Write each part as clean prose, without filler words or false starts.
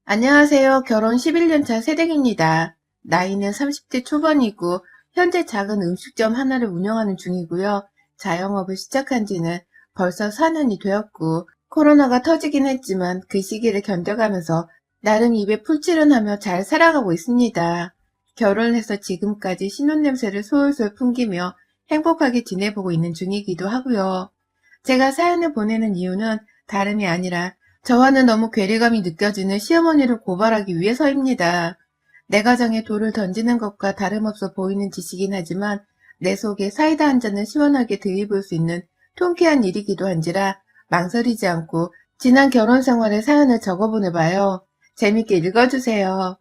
안녕하세요. 결혼 11년차 새댁입니다. 나이는 30대 초반이고 현재 작은 음식점 하나를 운영하는 중이고요. 자영업을 시작한 지는 벌써 4년이 되었고 코로나가 터지긴 했지만 그 시기를 견뎌가면서 나름 입에 풀칠은 하며 잘 살아가고 있습니다. 결혼해서 지금까지 신혼냄새를 솔솔 풍기며 행복하게 지내보고 있는 중이기도 하고요. 제가 사연을 보내는 이유는 다름이 아니라 저와는 너무 괴리감이 느껴지는 시어머니를 고발하기 위해서입니다. 내 가정에 돌을 던지는 것과 다름없어 보이는 짓이긴 하지만 내 속에 사이다 한 잔을 시원하게 들이부을 수 있는 통쾌한 일이기도 한지라 망설이지 않고 지난 결혼 생활의 사연을 적어보내봐요. 재밌게 읽어주세요.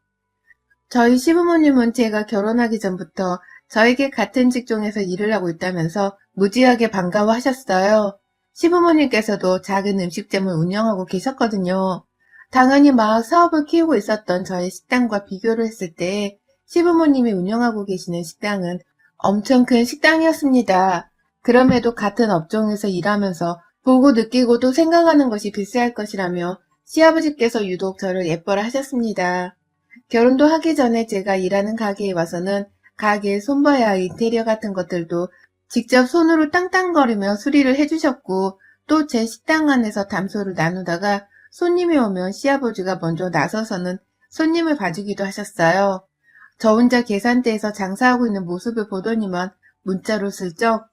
저희 시부모님은 제가 결혼하기 전부터 저에게 같은 직종에서 일을 하고 있다면서 무지하게 반가워하셨어요. 시부모님께서도 작은 음식점을 운영하고 계셨거든요. 당연히 막 사업을 키우고 있었던 저의 식당과 비교를 했을 때 시부모님이 운영하고 계시는 식당은 엄청 큰 식당이었습니다. 그럼에도 같은 업종에서 일하면서 보고 느끼고 또 생각하는 것이 비슷할 것이라며 시아버지께서 유독 저를 예뻐라 하셨습니다. 결혼도 하기 전에 제가 일하는 가게에 와서는 가게에 손봐야 할 인테리어 같은 것들도 직접 손으로 땅땅거리며 수리를 해주셨고 또 제 식당 안에서 담소를 나누다가 손님이 오면 시아버지가 먼저 나서서는 손님을 봐주기도 하셨어요. 저 혼자 계산대에서 장사하고 있는 모습을 보더니만 문자로 슬쩍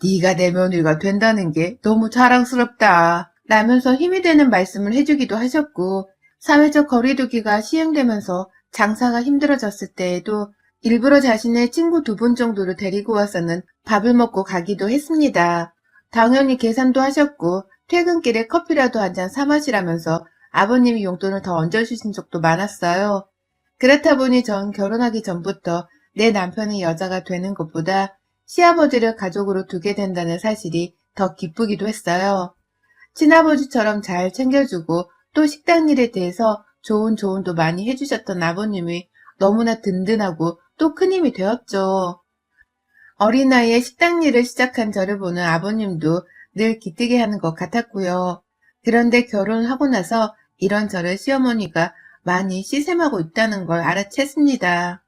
네가 내 며느리가 된다는 게 너무 자랑스럽다 라면서 힘이 되는 말씀을 해주기도 하셨고 사회적 거리두기가 시행되면서 장사가 힘들어졌을 때에도 일부러 자신의 친구 2분 정도를 데리고 와서는 밥을 먹고 가기도 했습니다. 당연히 계산도 하셨고 퇴근길에 커피라도 한 잔 사 마시라면서 아버님이 용돈을 더 얹어주신 적도 많았어요. 그렇다 보니 전 결혼하기 전부터 내 남편이 여자가 되는 것보다 시아버지를 가족으로 두게 된다는 사실이 더 기쁘기도 했어요. 친아버지처럼 잘 챙겨주고 또 식당 일에 대해서 좋은 조언도 많이 해주셨던 아버님이 너무나 든든하고 또 큰 힘이 되었죠. 어린 나이에 식당 일을 시작한 저를 보는 아버님도 늘 기특해 하는 것 같았고요. 그런데 결혼을 하고 나서 이런 저를 시어머니가 많이 시샘하고 있다는 걸 알아챘습니다.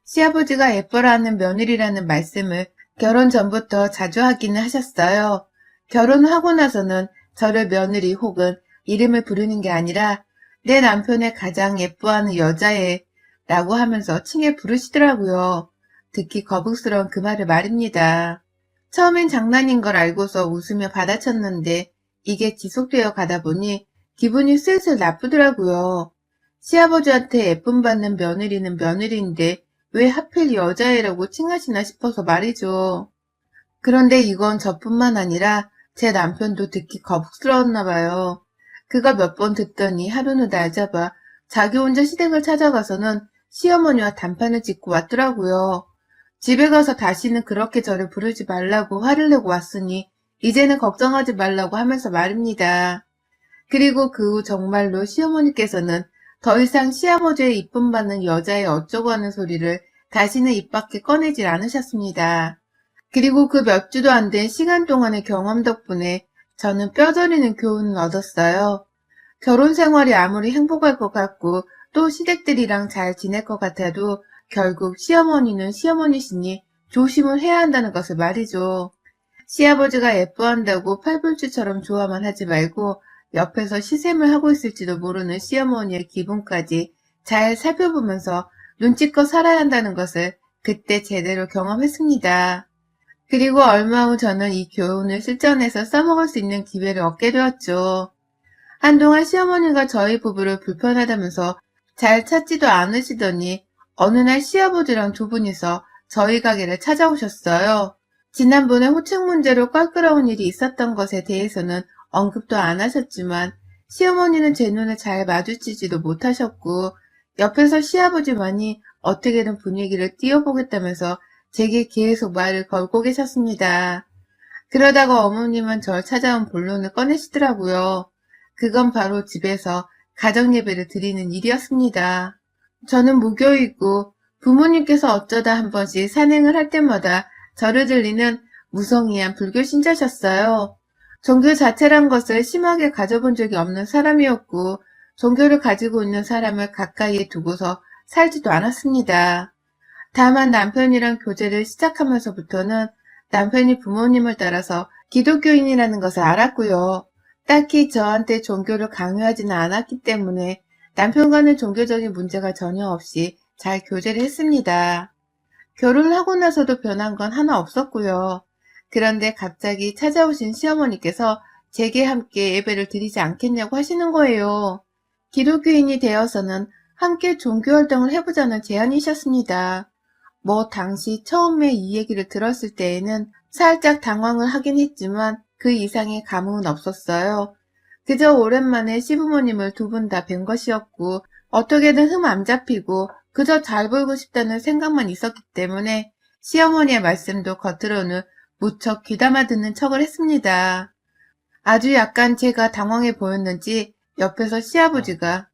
시아버지가 예뻐라 하는 며느리라는 말씀을 결혼 전부터 자주 하기는 하셨어요. 결혼하고 나서는 저를 며느리 혹은 이름을 부르는 게 아니라 내 남편의 가장 예뻐하는 여자애 라고 하면서 칭해 부르시더라고요. 듣기 거북스러운 그 말을 말입니다. 처음엔 장난인 걸 알고서 웃으며 받아쳤는데 이게 지속되어 가다 보니 기분이 슬슬 나쁘더라고요. 시아버지한테 예쁨 받는 며느리는 며느리인데 왜 하필 여자애라고 칭하시나 싶어서 말이죠. 그런데 이건 저뿐만 아니라 제 남편도 듣기 거북스러웠나 봐요. 그가 몇 번 듣더니 하루는 날 잡아 자기 혼자 시댁을 찾아가서는 시어머니와 단판을 짓고 왔더라고요. 집에 가서 다시는 그렇게 저를 부르지 말라고 화를 내고 왔으니 이제는 걱정하지 말라고 하면서 말입니다. 그리고 그 후 정말로 시어머니께서는 더 이상 시아버지의 이쁨 받는 여자의 어쩌고 하는 소리를 다시는 입 밖에 꺼내질 않으셨습니다. 그리고 그 몇 주도 안 된 시간 동안의 경험 덕분에 저는 뼈저리는 교훈을 얻었어요. 결혼 생활이 아무리 행복할 것 같고 또 시댁들이랑 잘 지낼 것 같아도 결국 시어머니는 시어머니시니 조심을 해야 한다는 것을 말이죠. 시아버지가 예뻐한다고 팔불주처럼 좋아만 하지 말고 옆에서 시샘을 하고 있을지도 모르는 시어머니의 기분까지 잘 살펴보면서 눈치껏 살아야 한다는 것을 그때 제대로 경험했습니다. 그리고 얼마 후 저는 이 교훈을 실전에서 써먹을 수 있는 기회를 얻게 되었죠. 한동안 시어머니가 저희 부부를 불편하다면서 잘 찾지도 않으시더니 어느 날 시아버지랑 2분이서 저희 가게를 찾아오셨어요. 지난번에 호칭 문제로 껄끄러운 일이 있었던 것에 대해서는 언급도 안 하셨지만 시어머니는 제 눈을 잘 마주치지도 못하셨고 옆에서 시아버지만이 어떻게든 분위기를 띄워보겠다면서 제게 계속 말을 걸고 계셨습니다. 그러다가 어머님은 절 찾아온 본론을 꺼내시더라고요. 그건 바로 집에서 가정예배를 드리는 일이었습니다. 저는 무교이고 부모님께서 어쩌다 한 번씩 산행을 할 때마다 저를 들리는 무성의한 불교 신자셨어요. 종교 자체란 것을 심하게 가져본 적이 없는 사람이었고 종교를 가지고 있는 사람을 가까이에 두고서 살지도 않았습니다. 다만 남편이랑 교제를 시작하면서부터는 남편이 부모님을 따라서 기독교인이라는 것을 알았고요. 딱히 저한테 종교를 강요하지는 않았기 때문에 남편과는 종교적인 문제가 전혀 없이 잘 교제를 했습니다. 결혼을 하고 나서도 변한 건 하나 없었고요. 그런데 갑자기 찾아오신 시어머니께서 제게 함께 예배를 드리지 않겠냐고 하시는 거예요. 기독교인이 되어서는 함께 종교활동을 해보자는 제안이셨습니다. 당시 처음에 이 얘기를 들었을 때에는 살짝 당황을 하긴 했지만 그 이상의 감흥은 없었어요. 그저 오랜만에 시부모님을 두 분 다 뵌 것이었고 어떻게든 흠 안 잡히고 그저 잘 보이고 싶다는 생각만 있었기 때문에 시어머니의 말씀도 겉으로는 무척 귀담아 듣는 척을 했습니다. 아주 약간 제가 당황해 보였는지 옆에서 시아버지가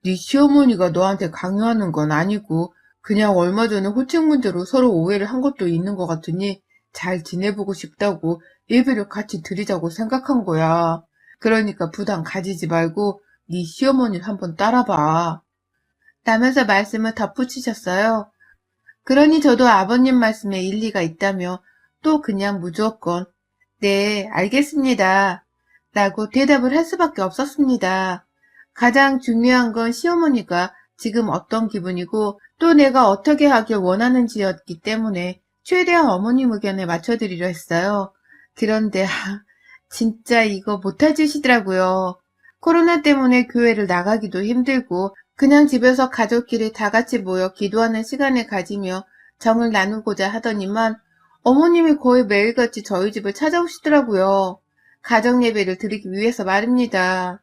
네 시어머니가 너한테 강요하는 건 아니고 그냥 얼마 전에 호칭 문제로 서로 오해를 한 것도 있는 것 같으니 잘 지내보고 싶다고 예배를 같이 드리자고 생각한 거야. 그러니까 부담 가지지 말고 네 시어머니를 한번 따라봐. 라면서 말씀을 덧붙이셨어요. 그러니 저도 아버님 말씀에 일리가 있다며 또 그냥 무조건 네, 알겠습니다. 라고 대답을 할 수밖에 없었습니다. 가장 중요한 건 시어머니가 지금 어떤 기분이고 또 내가 어떻게 하길 원하는지였기 때문에 최대한 어머님 의견에 맞춰드리려 했어요. 그런데 진짜 이거 못할 짓이더라고요. 코로나 때문에 교회를 나가기도 힘들고 그냥 집에서 가족끼리 다 같이 모여 기도하는 시간을 가지며 정을 나누고자 하더니만 어머님이 거의 매일같이 저희 집을 찾아오시더라고요. 가정예배를 드리기 위해서 말입니다.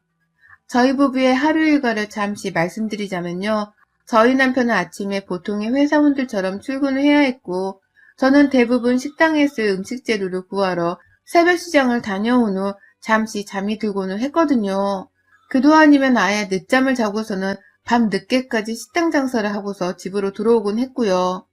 저희 부부의 하루 일과를 잠시 말씀드리자면요. 저희 남편은 아침에 보통의 회사원들처럼 출근을 해야 했고 저는 대부분 식당에 쓸 음식 재료를 구하러 새벽 시장을 다녀온 후 잠시 잠이 들고는 했거든요. 그동안이면 아예 늦잠을 자고서는 밤 늦게까지 식당 장사를 하고서 집으로 들어오곤 했고요.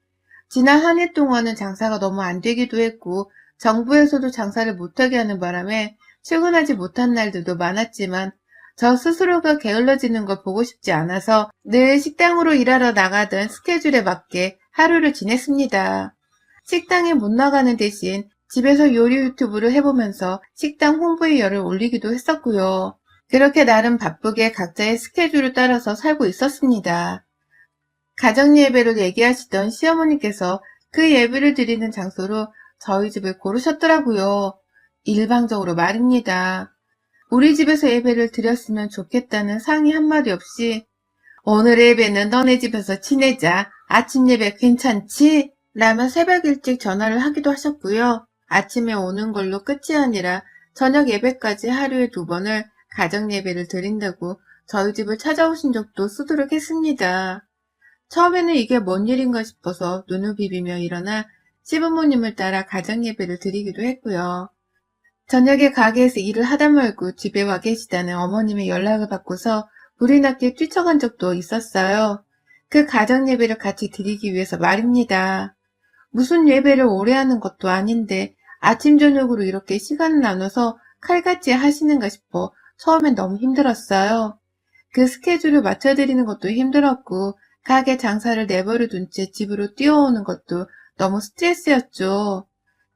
지난 한 해 동안은 장사가 너무 안 되기도 했고 정부에서도 장사를 못하게 하는 바람에 출근하지 못한 날들도 많았지만 저 스스로가 게을러지는 걸 보고 싶지 않아서 늘 식당으로 일하러 나가던 스케줄에 맞게 하루를 지냈습니다. 식당에 못 나가는 대신 집에서 요리 유튜브를 해보면서 식당 홍보에 열을 올리기도 했었고요. 그렇게 나름 바쁘게 각자의 스케줄을 따라서 살고 있었습니다. 가정예배를 얘기하시던 시어머니께서 그 예배를 드리는 장소로 저희 집을 고르셨더라고요. 일방적으로 말입니다. 우리 집에서 예배를 드렸으면 좋겠다는 상의 한마디 없이 오늘 예배는 너네 집에서 지내자. 아침 예배 괜찮지? 라며 새벽 일찍 전화를 하기도 하셨고요. 아침에 오는 걸로 끝이 아니라 저녁 예배까지 하루에 2번을 가정 예배를 드린다고 저희 집을 찾아오신 적도 수두룩했습니다. 처음에는 이게 뭔 일인가 싶어서 눈을 비비며 일어나 시부모님을 따라 가정 예배를 드리기도 했고요. 저녁에 가게에서 일을 하다 말고 집에 와 계시다는 어머님의 연락을 받고서 불이 나게 뛰쳐간 적도 있었어요. 그 가정 예배를 같이 드리기 위해서 말입니다. 무슨 예배를 오래 하는 것도 아닌데 아침 저녁으로 이렇게 시간을 나눠서 칼같이 하시는가 싶어 처음엔 너무 힘들었어요. 그 스케줄을 맞춰드리는 것도 힘들었고 가게 장사를 내버려 둔 채 집으로 뛰어오는 것도 너무 스트레스였죠.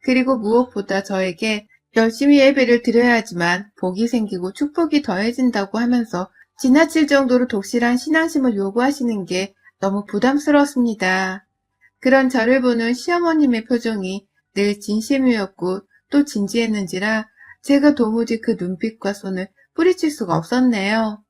그리고 무엇보다 저에게 열심히 예배를 드려야지만 복이 생기고 축복이 더해진다고 하면서 지나칠 정도로 독실한 신앙심을 요구하시는 게 너무 부담스러웠습니다. 그런 저를 보는 시어머님의 표정이 늘 진심이었고 또 진지했는지라 제가 도무지 그 눈빛과 손을 뿌리칠 수가 없었네요.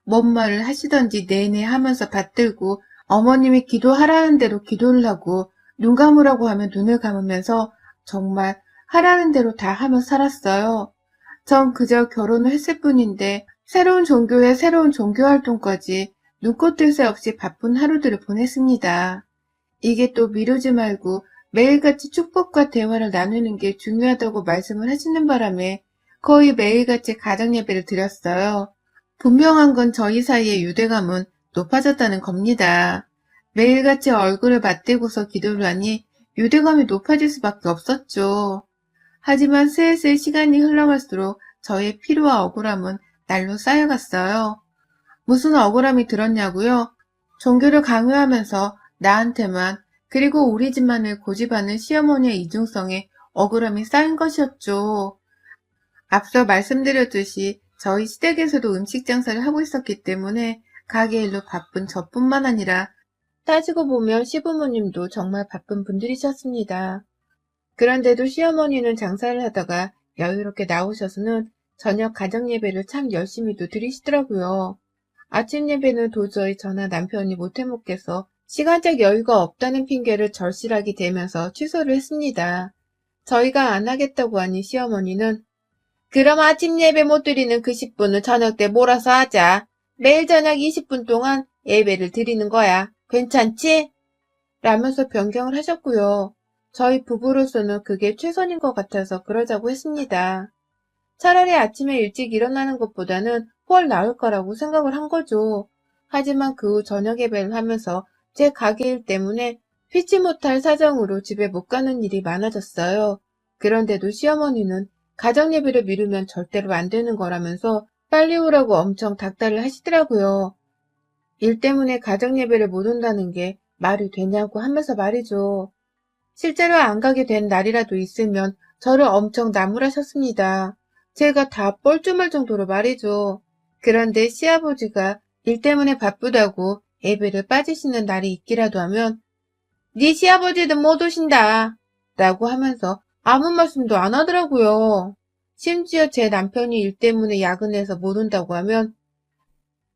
뭔 말을 하시던지 내내 하면서 받들고 어머님이 기도하라는 대로 기도를 하고 눈 감으라고 하면 눈을 감으면서 정말 하라는 대로 다 하며 살았어요. 전 그저 결혼을 했을 뿐인데 새로운 종교에 새로운 종교활동까지 눈꽃 뜰 새 없이 바쁜 하루들을 보냈습니다. 이게 또 미루지 말고 매일같이 축복과 대화를 나누는 게 중요하다고 말씀을 하시는 바람에 거의 매일같이 가정예배를 드렸어요. 분명한 건 저희 사이의 유대감은 높아졌다는 겁니다. 매일같이 얼굴을 맞대고서 기도를 하니 유대감이 높아질 수밖에 없었죠. 하지만 슬슬 시간이 흘러갈수록 저의 피로와 억울함은 날로 쌓여갔어요. 무슨 억울함이 들었냐고요? 종교를 강요하면서 나한테만 그리고 우리 집만을 고집하는 시어머니의 이중성에 억울함이 쌓인 것이었죠. 앞서 말씀드렸듯이 저희 시댁에서도 음식 장사를 하고 있었기 때문에 가게 일로 바쁜 저뿐만 아니라 따지고 보면 시부모님도 정말 바쁜 분들이셨습니다. 그런데도 시어머니는 장사를 하다가 여유롭게 나오셔서는 저녁 가정 예배를 참 열심히도 드리시더라고요. 아침 예배는 도저히 저나 남편이 못해 먹겠어 시간적 여유가 없다는 핑계를 절실하게 대면서 취소를 했습니다. 저희가 안 하겠다고 하니 시어머니는 그럼 아침 예배 못 드리는 그 10분은 저녁 때 몰아서 하자. 매일 저녁 20분 동안 예배를 드리는 거야. 괜찮지? 라면서 변경을 하셨고요. 저희 부부로서는 그게 최선인 것 같아서 그러자고 했습니다. 차라리 아침에 일찍 일어나는 것보다는 훨 나을 거라고 생각을 한 거죠. 하지만 그 후 저녁 예배를 하면서 제 가게 일 때문에 피치 못할 사정으로 집에 못 가는 일이 많아졌어요. 그런데도 시어머니는 가정 예배를 미루면 절대로 안 되는 거라면서 빨리 오라고 엄청 닥달을 하시더라고요. 일 때문에 가정 예배를 못 온다는 게 말이 되냐고 하면서 말이죠. 실제로 안 가게 된 날이라도 있으면 저를 엄청 나무라셨습니다. 제가 다 뻘쭘할 정도로 말이죠. 그런데 시아버지가 일 때문에 바쁘다고 예배를 빠지시는 날이 있기라도 하면 네 시아버지는 못 오신다 라고 하면서 아무 말씀도 안 하더라고요. 심지어 제 남편이 일 때문에 야근해서 못 온다고 하면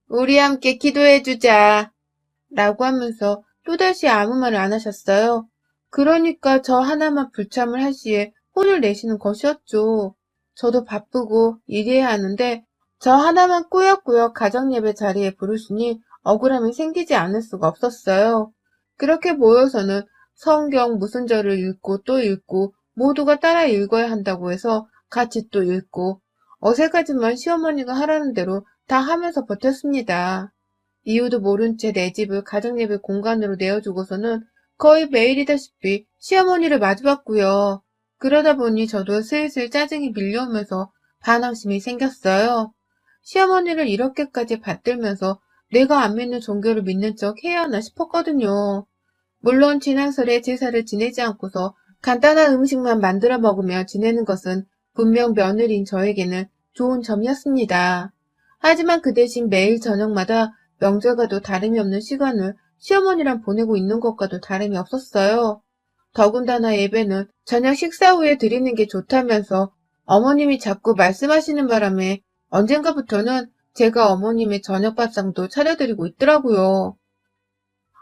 우리 함께 기도해주자 라고 하면서 또다시 아무 말을 안 하셨어요. 그러니까 저 하나만 불참을 할 시에 혼을 내시는 것이었죠. 저도 바쁘고 일해야 하는데 저 하나만 꾸역꾸역 가정예배 자리에 부르시니 억울함이 생기지 않을 수가 없었어요. 그렇게 모여서는 성경 무슨 절을 읽고 또 읽고 모두가 따라 읽어야 한다고 해서 같이 또 읽고 어색하지만 시어머니가 하라는 대로 다 하면서 버텼습니다. 이유도 모른 채 내 집을 가정예배 공간으로 내어주고서는 거의 매일이다시피 시어머니를 마주봤고요. 그러다 보니 저도 슬슬 짜증이 밀려오면서 반항심이 생겼어요. 시어머니를 이렇게까지 받들면서 내가 안 믿는 종교를 믿는 척 해야 하나 싶었거든요. 물론 지난 설에 제사를 지내지 않고서 간단한 음식만 만들어 먹으며 지내는 것은 분명 며느리인 저에게는 좋은 점이었습니다. 하지만 그 대신 매일 저녁마다 명절과도 다름이 없는 시간을 시어머니랑 보내고 있는 것과도 다름이 없었어요. 더군다나 예배는 저녁 식사 후에 드리는 게 좋다면서 어머님이 자꾸 말씀하시는 바람에 언젠가부터는 제가 어머님의 저녁밥상도 차려드리고 있더라고요.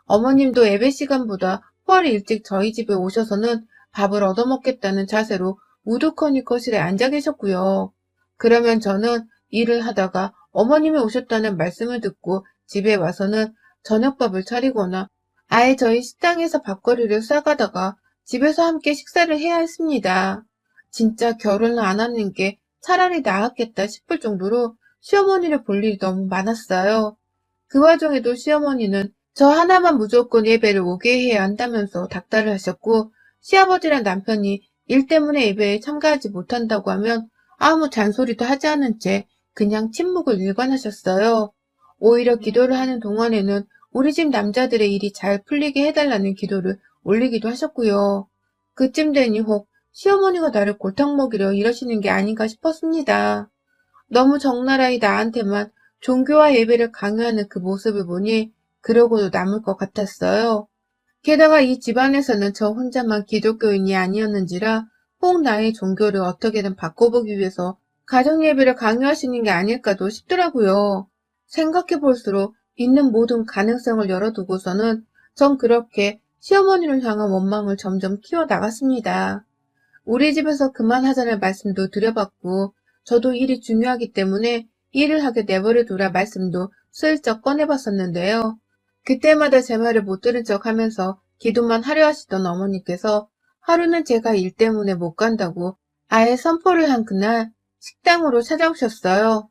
어머님도 예배 시간보다 훨 일찍 저희 집에 오셔서는 밥을 얻어먹겠다는 자세로 우두커니 거실에 앉아 계셨고요. 그러면 저는 일을 하다가 어머님이 오셨다는 말씀을 듣고 집에 와서는 저녁밥을 차리거나 아예 저희 식당에서 밥거리를 싸가다가 집에서 함께 식사를 해야 했습니다. 진짜 결혼을 안 하는 게 차라리 나았겠다 싶을 정도로 시어머니를 볼 일이 너무 많았어요. 그 와중에도 시어머니는 저 하나만 무조건 예배를 오게 해야 한다면서 닥달을 하셨고 시아버지랑 남편이 일 때문에 예배에 참가하지 못한다고 하면 아무 잔소리도 하지 않은 채 그냥 침묵을 일관하셨어요. 오히려 기도를 하는 동안에는 우리 집 남자들의 일이 잘 풀리게 해달라는 기도를 올리기도 하셨고요. 그쯤 되니 혹 시어머니가 나를 골탕 먹이려 이러시는 게 아닌가 싶었습니다. 너무 적나라히 나한테만 종교와 예배를 강요하는 그 모습을 보니 그러고도 남을 것 같았어요. 게다가 이 집안에서는 저 혼자만 기독교인이 아니었는지라 혹 나의 종교를 어떻게든 바꿔보기 위해서 가정예배를 강요하시는 게 아닐까도 싶더라고요. 생각해볼수록 있는 모든 가능성을 열어두고서는 전 그렇게 시어머니를 향한 원망을 점점 키워나갔습니다. 우리 집에서 그만하자는 말씀도 드려봤고 저도 일이 중요하기 때문에 일을 하게 내버려두라 말씀도 슬쩍 꺼내봤었는데요. 그때마다 제 말을 못 들은 척 하면서 기도만 하려 하시던 어머니께서 하루는 제가 일 때문에 못 간다고 아예 선포를 한 그날 식당으로 찾아오셨어요.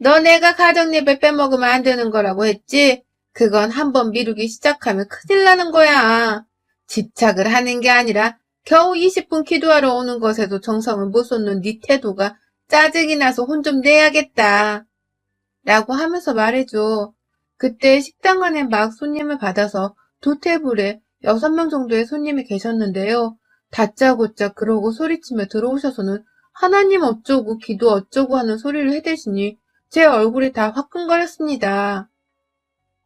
너 내가 가정예배 빼먹으면 안 되는 거라고 했지? 그건 한번 미루기 시작하면 큰일 나는 거야. 집착을 하는 게 아니라 겨우 20분 기도하러 오는 것에도 정성을 못 쏟는 네 태도가 짜증이 나서 혼 좀 내야겠다. 라고 하면서 말해줘. 그때 식당 안에 막 손님을 받아서 두 테이블에 6명 정도의 손님이 계셨는데요. 다짜고짜 그러고 소리치며 들어오셔서는 하나님 어쩌고 기도 어쩌고 하는 소리를 해대시니 제 얼굴이 다 화끈거렸습니다.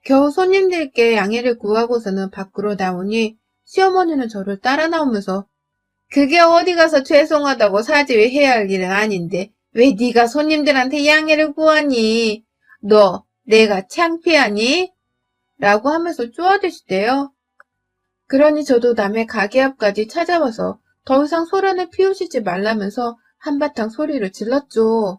겨우 손님들께 양해를 구하고서는 밖으로 나오니 시어머니는 저를 따라 나오면서 그게 어디 가서 죄송하다고 사죄해야 할 일은 아닌데 왜 네가 손님들한테 양해를 구하니? 너 내가 창피하니? 라고 하면서 쪼아대시대요. 그러니 저도 남의 가게 앞까지 찾아와서 더 이상 소란을 피우시지 말라면서 한바탕 소리를 질렀죠.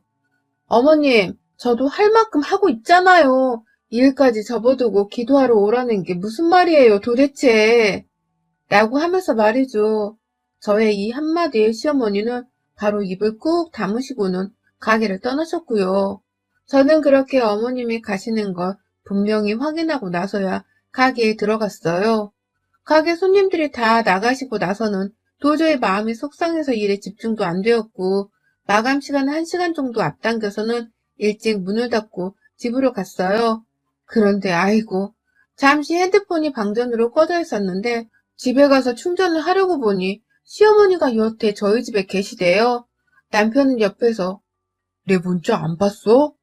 어머님, 저도 할 만큼 하고 있잖아요. 일까지 접어두고 기도하러 오라는 게 무슨 말이에요, 도대체. 라고 하면서 말이죠. 저의 이 한마디에 시어머니는 바로 입을 꾹 다무시고는 가게를 떠나셨고요. 저는 그렇게 어머님이 가시는 걸 분명히 확인하고 나서야 가게에 들어갔어요. 가게 손님들이 다 나가시고 나서는 도저히 마음이 속상해서 일에 집중도 안 되었고 마감 시간 1시간 정도 앞당겨서는 일찍 문을 닫고 집으로 갔어요. 그런데 아이고, 잠시 핸드폰이 방전으로 꺼져 있었는데 집에 가서 충전을 하려고 보니 시어머니가 여태 저희 집에 계시대요. 남편은 옆에서 내 문자 안 봤어?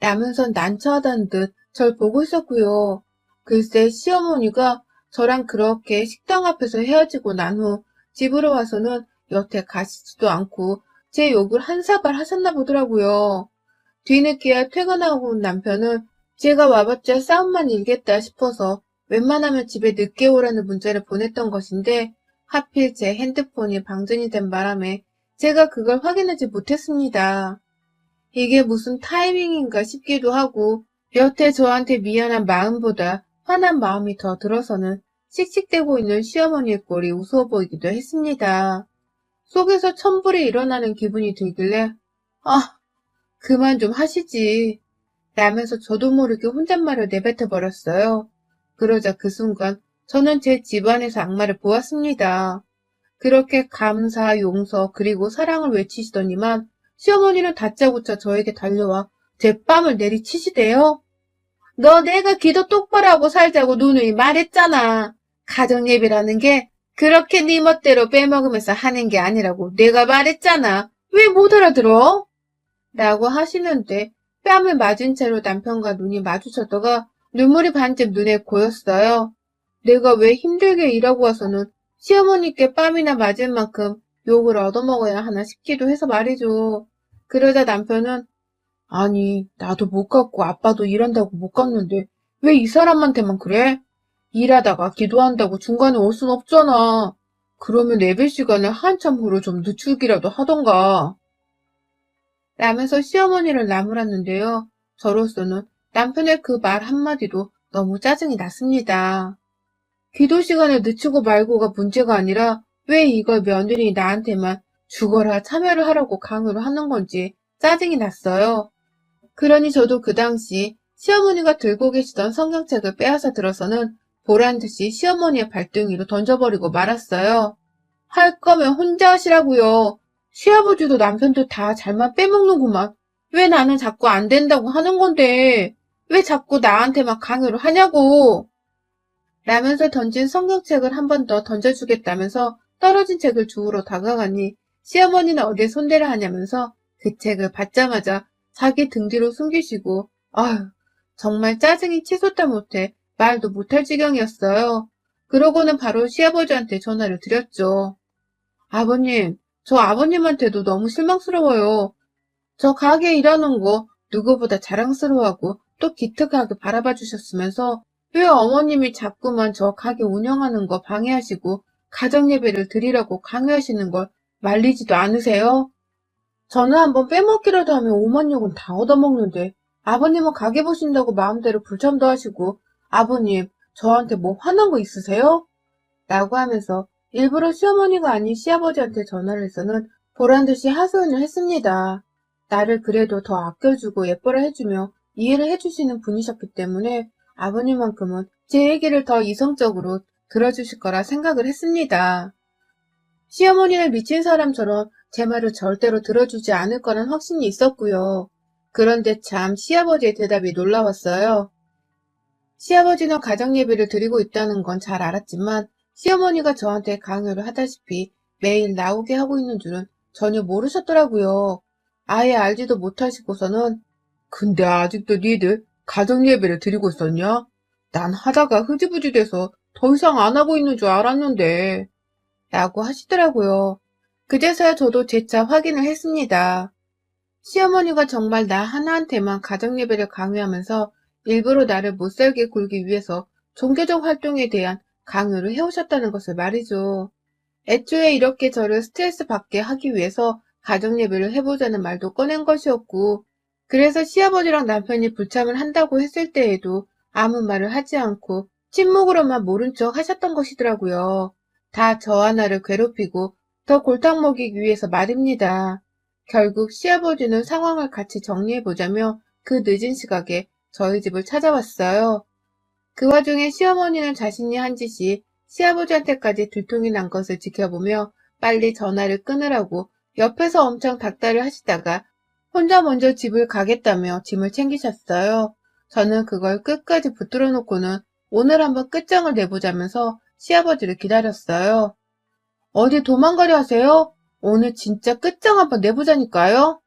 라면서 난처하다는 듯 절 보고 있었고요. 글쎄 시어머니가 저랑 그렇게 식당 앞에서 헤어지고 난 후 집으로 와서는 여태 가시지도 않고 제 욕을 한 사발 하셨나 보더라고요. 뒤늦게야 퇴근하고 온 남편은 제가 와봤자 싸움만 일겠다 싶어서 웬만하면 집에 늦게 오라는 문자를 보냈던 것인데 하필 제 핸드폰이 방전이 된 바람에 제가 그걸 확인하지 못했습니다. 이게 무슨 타이밍인가 싶기도 하고 여태 저한테 미안한 마음보다 화난 마음이 더 들어서는 씩씩대고 있는 시어머니의 꼴이 우스워 보이기도 했습니다. 속에서 천불이 일어나는 기분이 들길래 아, 그만 좀 하시지 라면서 저도 모르게 혼잣말을 내뱉어 버렸어요. 그러자 그 순간 저는 제 집안에서 악마를 보았습니다. 그렇게 감사, 용서, 그리고 사랑을 외치시더니만 시어머니는 다짜고짜 저에게 달려와 제 뺨을 내리치시대요. 너 내가 기도 똑바로 하고 살자고 누누이 말했잖아. 가정예배라는 게 그렇게 네 멋대로 빼먹으면서 하는 게 아니라고 내가 말했잖아. 왜 못 알아들어? 라고 하시는데 뺨을 맞은 채로 남편과 눈이 마주쳤다가 눈물이 반쯤 눈에 고였어요. 내가 왜 힘들게 일하고 와서는 시어머니께 뺨이나 맞을 만큼 욕을 얻어먹어야 하나 싶기도 해서 말이죠. 그러자 남편은 아니 나도 못 갔고 아빠도 일한다고 못 갔는데 왜 이 사람한테만 그래? 일하다가 기도한다고 중간에 올 순 없잖아. 그러면 예배 시간을 한참 후로 좀 늦추기라도 하던가. 라면서 시어머니를 나무랐는데요. 저로서는 남편의 그 말 한마디도 너무 짜증이 났습니다. 기도 시간을 늦추고 말고가 문제가 아니라 왜 이걸 며느리 나한테만 죽어라 참여를 하라고 강요를 하는 건지 짜증이 났어요. 그러니 저도 그 당시 시어머니가 들고 계시던 성경책을 빼앗아 들어서는 보란듯이 시어머니의 발등위로 던져버리고 말았어요. 할 거면 혼자 하시라고요. 시아버지도 남편도 다 잘만 빼먹는구만. 왜 나는 자꾸 안 된다고 하는 건데 왜 자꾸 나한테만 강요를 하냐고. 라면서 던진 성경책을 한 번 더 던져주겠다면서 떨어진 책을 주우러 다가가니 시어머니는 어디에 손대를 하냐면서 그 책을 받자마자 자기 등 뒤로 숨기시고 아휴 정말 짜증이 치솟다 못해 말도 못할 지경이었어요. 그러고는 바로 시아버지한테 전화를 드렸죠. 아버님, 저 아버님한테도 너무 실망스러워요. 저 가게 일하는 거 누구보다 자랑스러워하고 또 기특하게 바라봐 주셨으면서 왜 어머님이 자꾸만 저 가게 운영하는 거 방해하시고 가정예배를 드리라고 강요하시는 걸 말리지도 않으세요? 저는 한번 빼먹기라도 하면 오만 욕은 다 얻어먹는데 아버님은 가게 보신다고 마음대로 불참도 하시고 아버님 저한테 뭐 화난 거 있으세요? 라고 하면서 일부러 시어머니가 아닌 시아버지한테 전화를 해서는 보란듯이 하소연을 했습니다. 나를 그래도 더 아껴주고 예뻐라 해주며 이해를 해주시는 분이셨기 때문에 아버님만큼은 제 얘기를 더 이성적으로 들어주실 거라 생각을 했습니다. 시어머니는 미친 사람처럼 제 말을 절대로 들어주지 않을 거란 확신이 있었고요. 그런데 참 시아버지의 대답이 놀라웠어요. 시아버지는 가정예배를 드리고 있다는 건 잘 알았지만 시어머니가 저한테 강요를 하다시피 매일 나오게 하고 있는 줄은 전혀 모르셨더라고요. 아예 알지도 못하시고서는 근데 아직도 니들 가정예배를 드리고 있었냐? 난 하다가 흐지부지 돼서 더 이상 안 하고 있는 줄 알았는데 라고 하시더라고요. 그제서야 저도 재차 확인을 했습니다. 시어머니가 정말 나 하나한테만 가정예배를 강요하면서 일부러 나를 못살게 굴기 위해서 종교적 활동에 대한 강요를 해오셨다는 것을 말이죠. 애초에 이렇게 저를 스트레스 받게 하기 위해서 가정예배를 해보자는 말도 꺼낸 것이었고, 그래서 시아버지랑 남편이 불참을 한다고 했을 때에도 아무 말을 하지 않고 침묵으로만 모른 척 하셨던 것이더라고요. 다 저 하나를 괴롭히고 더 골탕 먹이기 위해서 말입니다. 결국 시아버지는 상황을 같이 정리해보자며 그 늦은 시각에 저희 집을 찾아왔어요. 그 와중에 시어머니는 자신이 한 짓이 시아버지한테까지 들통이 난 것을 지켜보며 빨리 전화를 끊으라고 옆에서 엄청 닥달을 하시다가 혼자 먼저 집을 가겠다며 짐을 챙기셨어요. 저는 그걸 끝까지 붙들어 놓고는 오늘 한번 끝장을 내보자면서 시아버지를 기다렸어요. 어디 도망가려 하세요? 오늘 진짜 끝장 한번 내보자니까요?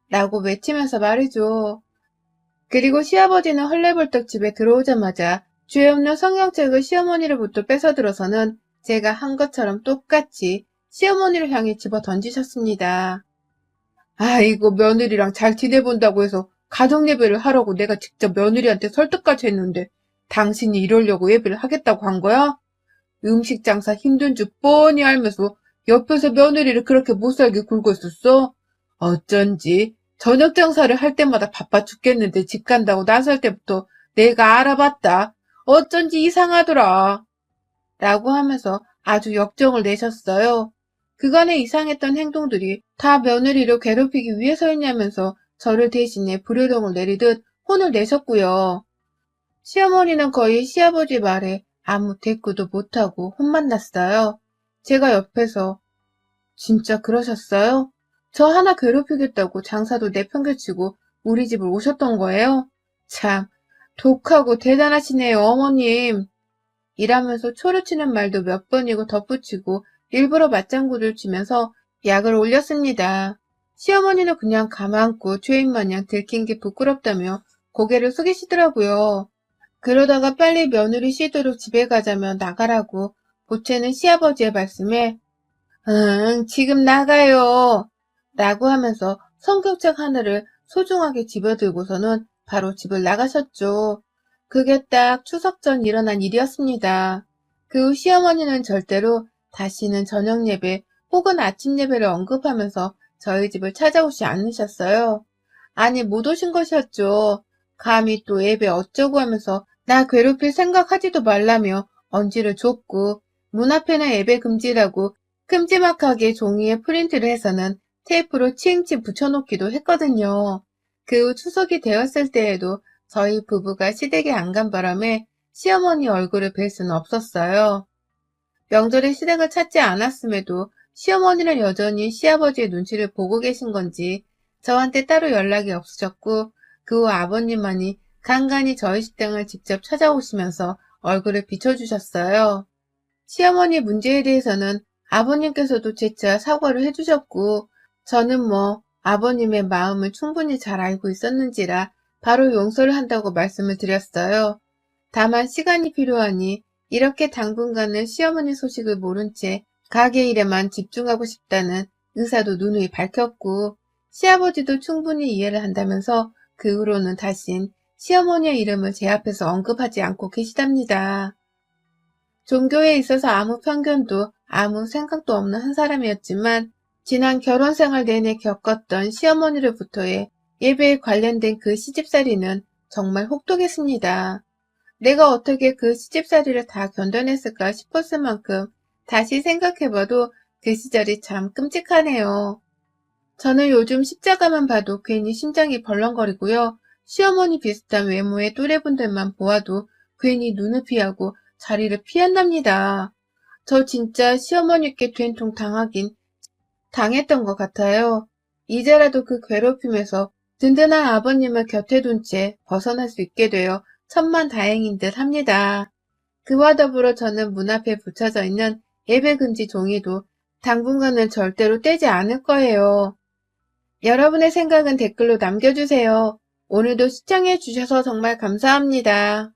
라고 외치면서 말이죠. 그리고 시아버지는 헐레벌떡 집에 들어오자마자 죄 없는 성경책을 시어머니로부터 뺏어들어서는 제가 한 것처럼 똑같이 시어머니를 향해 집어 던지셨습니다. 아이고 며느리랑 잘 지내본다고 해서 가정예배를 하라고 내가 직접 며느리한테 설득까지 했는데 당신이 이러려고 예배를 하겠다고 한 거야? 음식 장사 힘든 줄 뻔히 알면서 옆에서 며느리를 그렇게 못살게 굴고 있었어? 어쩐지 저녁 장사를 할 때마다 바빠 죽겠는데 집 간다고 나설 때부터 내가 알아봤다. 어쩐지 이상하더라. 라고 하면서 아주 역정을 내셨어요. 그간의 이상했던 행동들이 다 며느리를 괴롭히기 위해서였냐면서 저를 대신해 불효령을 내리듯 혼을 내셨고요. 시어머니는 거의 시아버지 말에 아무 대꾸도 못하고 혼만 났어요. 제가 옆에서 진짜 그러셨어요? 저 하나 괴롭히겠다고 장사도 내팽개치고 우리 집을 오셨던 거예요? 참 독하고 대단하시네요, 어머님. 이라면서 초르치는 말도 몇 번이고 덧붙이고 일부러 맞장구를 치면서 약을 올렸습니다. 시어머니는 그냥 가만고 죄인 마냥 들킨 게 부끄럽다며 고개를 숙이시더라고요. 그러다가 빨리 며느리 쉬도록 집에 가자며 나가라고 보채는 시아버지의 말씀에 응, 지금 나가요. 라고 하면서 성경책 하나를 소중하게 집어들고서는 바로 집을 나가셨죠. 그게 딱 추석 전 일어난 일이었습니다. 그 후 시어머니는 절대로 다시는 저녁 예배 혹은 아침 예배를 언급하면서 저희 집을 찾아오지 않으셨어요. 아니, 못 오신 것이었죠. 감히 또 예배 어쩌고 하면서 나 괴롭힐 생각하지도 말라며 언지를 줬고 문 앞에는 예배 금지라고 큼지막하게 종이에 프린트를 해서는 테이프로 치행치 붙여놓기도 했거든요. 그 후 추석이 되었을 때에도 저희 부부가 시댁에 안 간 바람에 시어머니 얼굴을 뵐 수는 없었어요. 명절에 시댁을 찾지 않았음에도 시어머니는 여전히 시아버지의 눈치를 보고 계신 건지 저한테 따로 연락이 없으셨고 그 후 아버님만이 간간히 저희 식당을 직접 찾아오시면서 얼굴을 비춰주셨어요. 시어머니 문제에 대해서는 아버님께서도 재차 사과를 해주셨고 저는 뭐 아버님의 마음을 충분히 잘 알고 있었는지라 바로 용서를 한다고 말씀을 드렸어요. 다만 시간이 필요하니 이렇게 당분간은 시어머니 소식을 모른 채 가게 일에만 집중하고 싶다는 의사도 누누이 밝혔고 시아버지도 충분히 이해를 한다면서 그 후로는 다신 시어머니의 이름을 제 앞에서 언급하지 않고 계시답니다. 종교에 있어서 아무 편견도 아무 생각도 없는 한 사람이었지만 지난 결혼 생활 내내 겪었던 시어머니로부터의 예배에 관련된 그 시집살이는 정말 혹독했습니다. 내가 어떻게 그 시집살이를 다 견뎌냈을까 싶었을 만큼 다시 생각해봐도 그 시절이 참 끔찍하네요. 저는 요즘 십자가만 봐도 괜히 심장이 벌렁거리고요. 시어머니 비슷한 외모의 또래분들만 보아도 괜히 눈을 피하고 자리를 피한답니다. 저 진짜 시어머니께 된통 당하긴 당했던 것 같아요. 이제라도 그 괴롭힘에서 든든한 아버님을 곁에 둔 채 벗어날 수 있게 되어 천만다행인 듯 합니다. 그와 더불어 저는 문 앞에 붙여져 있는 예배 금지 종이도 당분간은 절대로 떼지 않을 거예요. 여러분의 생각은 댓글로 남겨주세요. 오늘도 시청해 주셔서 정말 감사합니다.